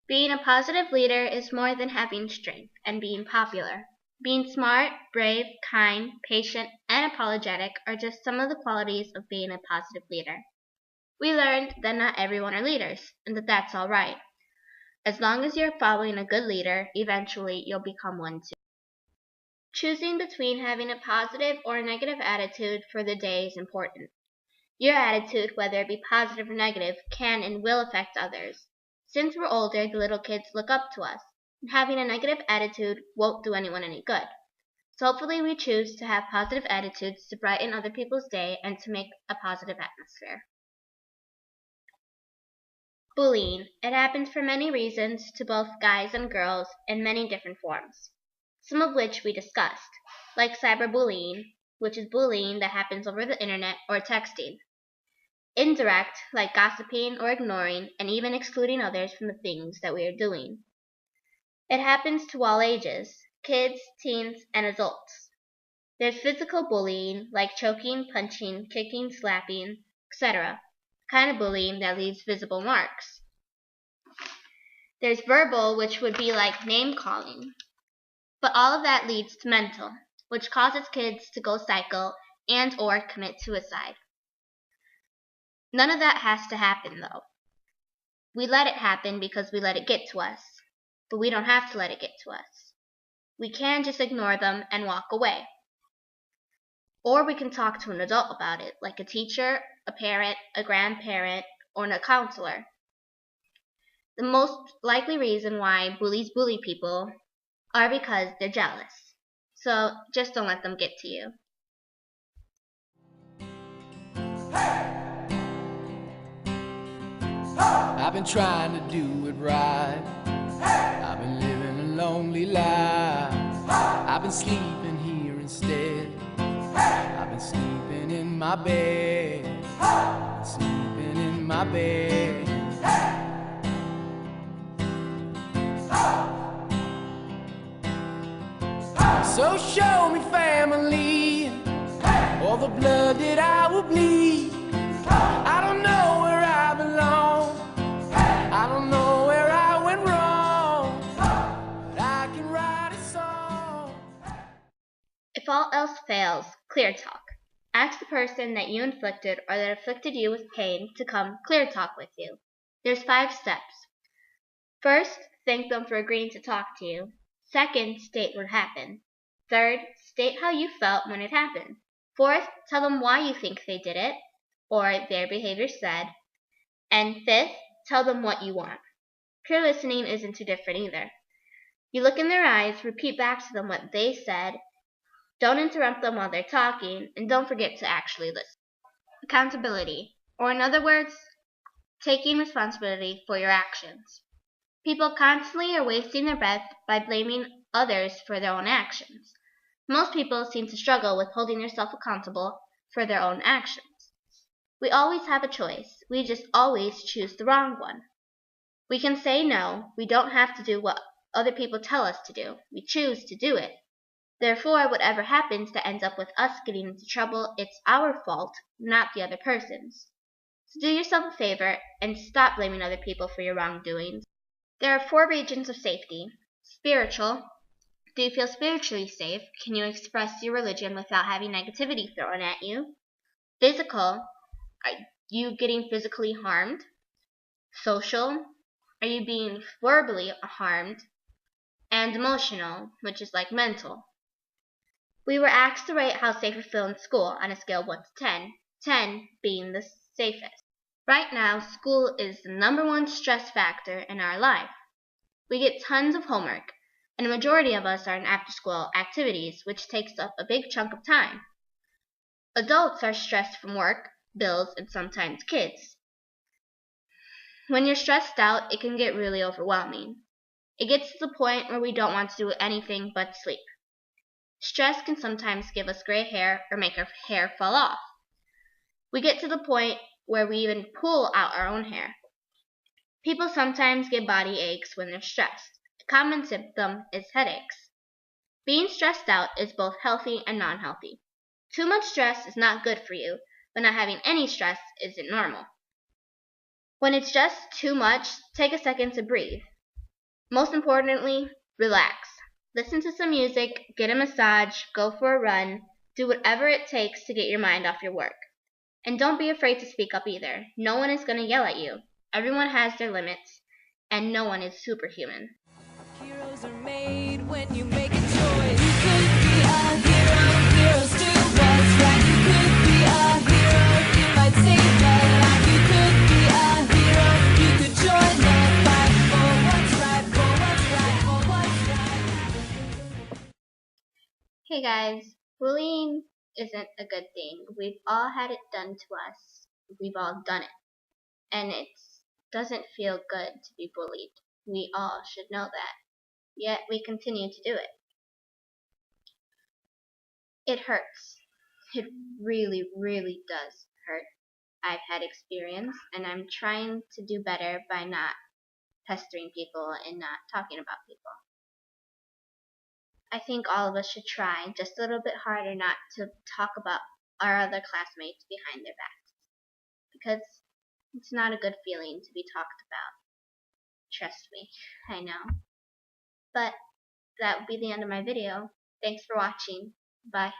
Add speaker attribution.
Speaker 1: Being a positive leader is more than having strength and being popular. Being smart, brave, kind, patient, and apologetic are just some of the qualities of being a positive leader. We learned that not everyone are leaders, and that that's all right. As long as you're following a good leader, eventually you'll become one too. Choosing between having a positive or a negative attitude for the day is important. Your attitude, whether it be positive or negative, can and will affect others. Since we're older, the little kids look up to us, and having a negative attitude won't do anyone any good. So hopefully we choose to have positive attitudes to brighten other people's day and to make a positive atmosphere. Bullying. It happens for many reasons to both guys and girls in many different forms, some of which we discussed, like cyberbullying, which is bullying that happens over the internet or texting. Indirect, like gossiping or ignoring and even excluding others from the things that we are doing. It happens to all ages, kids, teens, and adults. There's physical bullying, like choking, punching, kicking, slapping, etc. Kind of bullying that leaves visible marks. There's verbal, which would be like name calling. But all of that leads to mental, which causes kids to go psycho and or commit suicide. None of that has to happen though. We let it happen because we let it get to us, but we don't have to let it get to us. We can just ignore them and walk away. Or we can talk to an adult about it, like a teacher, a parent, a grandparent, or a counselor. The most likely reason why bullies bully people are because they're jealous. So just don't let them get to you.
Speaker 2: I've been trying to do it right. I've been living a lonely life. I've been sleeping here instead. I've been sleeping in my bed. Sleeping in my bed. So show me family, all the blood that I will bleed. I don't know where I belong. I don't know where I went wrong, but I can write a song.
Speaker 1: If all else fails, clear talk. Ask the person that you inflicted or that afflicted you with pain to come clear talk with you. There's 5 steps. First, thank them for agreeing to talk to you. Second, state what happened. Third, state how you felt when it happened. Fourth, tell them why you think they did it, or their behavior said. And fifth, tell them what you want. Pure listening isn't too different either. You look in their eyes, repeat back to them what they said, don't interrupt them while they're talking, and don't forget to actually listen. Accountability, or in other words, taking responsibility for your actions. People constantly are wasting their breath by blaming others for their own actions. Most people seem to struggle with holding themselves accountable for their own actions. We always have a choice. We just always choose the wrong one. We can say no. We don't have to do what other people tell us to do. We choose to do it. Therefore, whatever happens that ends up with us getting into trouble, it's our fault, not the other person's. So do yourself a favor and stop blaming other people for your wrongdoings. There are 4 regions of safety. Spiritual. Do you feel spiritually safe? Can you express your religion without having negativity thrown at you? Physical. Are you getting physically harmed? Social. Are you being verbally harmed? And emotional, which is like mental. We were asked to rate how safe we feel in school on a scale of 1 to 10, 10 being the safest. Right now, school is the #1 stress factor in our life. We get tons of homework, and a majority of us are in after-school activities, which takes up a big chunk of time. Adults are stressed from work, bills, and sometimes kids. When you're stressed out, it can get really overwhelming. It gets to the point where we don't want to do anything but sleep. Stress can sometimes give us gray hair or make our hair fall off. We get to the point where we even pull out our own hair. People sometimes get body aches when they're stressed. A common symptom is headaches. Being stressed out is both healthy and non-healthy. Too much stress is not good for you, but not having any stress isn't normal. When it's just too much, take a second to breathe. Most importantly, relax. Listen to some music, get a massage, go for a run, do whatever it takes to get your mind off your work. And don't be afraid to speak up either. No one is going to yell at you. Everyone has their limits, and no one is superhuman.
Speaker 2: Heroes are made when you make a choice. You could be a hero, heroes do what's right. You could be a hero, you might save a life. You could be a hero, you could join the fight for what's right, for what's right, for what's right.
Speaker 1: Hey guys, bullying isn't a good thing. We've all had it done to us. We've all done it. And it doesn't feel good to be bullied. We all should know that. Yet we continue to do it. It hurts. It really, really does hurt. I've had experience, and I'm trying to do better by not pestering people and not talking about people. I think all of us should try just a little bit harder not to talk about our other classmates behind their backs. Because it's not a good feeling to be talked about. Trust me, I know. But that would be the end of my video. Thanks for watching. Bye.